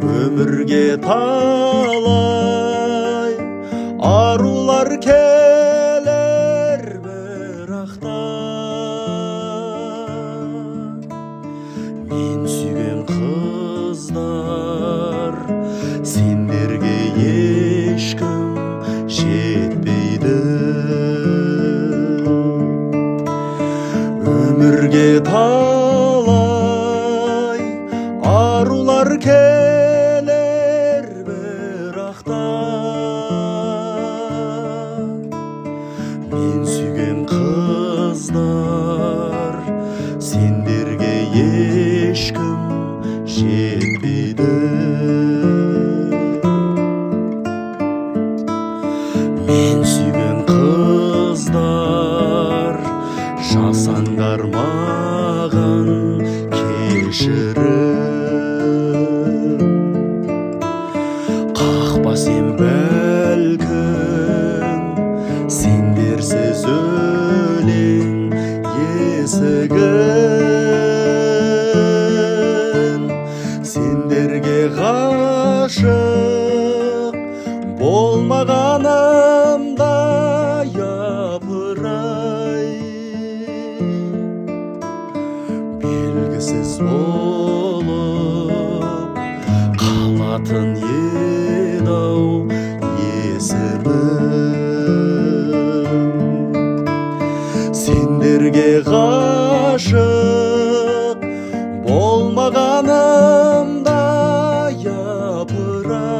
өмірге талай арулар келер, бірақта мен сүйген қыздар сендерге ешкім жетпейді. Өмірге талай арулар келер, бірақта мен сүйген қыздар сендерге ешкім жетпейді. Мен сүйген қыздар жасаңдар маған кешірім, қақпа сен бәлкім сендерсіз өлең есігін. Сендерге ғашық болмағанымда япырай, белгісіз болып қалатын еді-ау есімім. Сендерге ғашық болмағанымда япырай,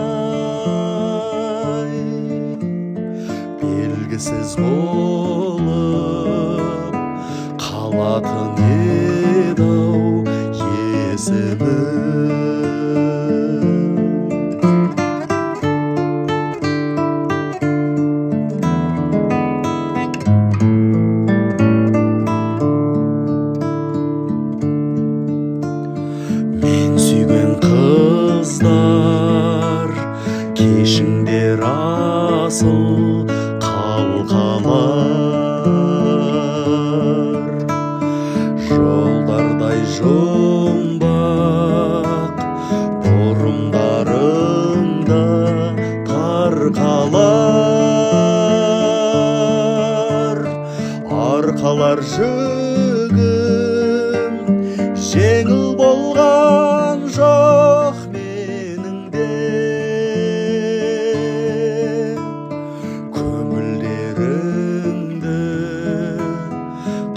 белгісіз болып қалатын еді-ау есімім. Мен сүйген қыздар кешіңдер асыл қалқалар, жолдардай жұмбақ бұрымдарыңда тарқалар. Арқалар жүгім жеңіл болған жоқ менің де, көңілдеріңді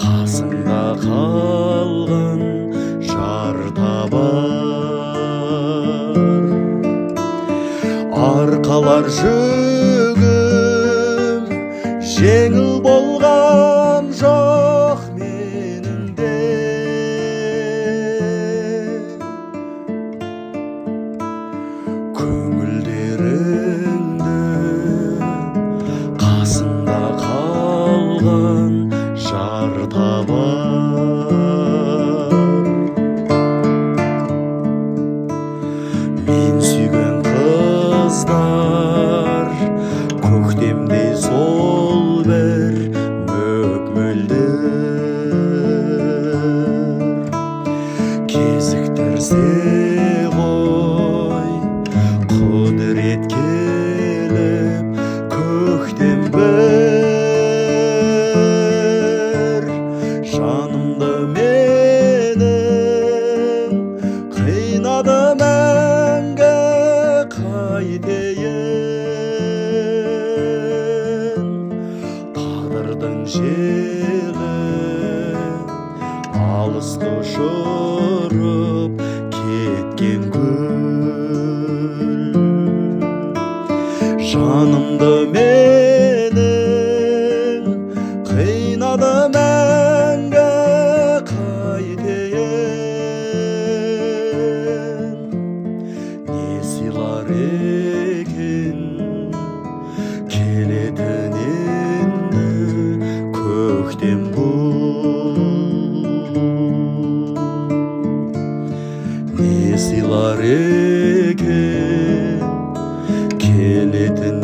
қасыңда қалған жар табар. Арқалар жүгім жеңіл болған жоқ менің де, көңілдеріңді қасында қалған жар табар. Мен сүйген қыздар көктемдей сол бір мөп-мөлдір, кезіктірсе ғой құдірет келіп көктем бір, жанымды менің қинады мәңгі қайтейін. Тағдырдың желі алысты ұшырып кеткен гүл, жанымды менің қинады мәңгі қайтейін. Не сыйлар екен келетін енді көктем бұл, не сыйлар екен келетін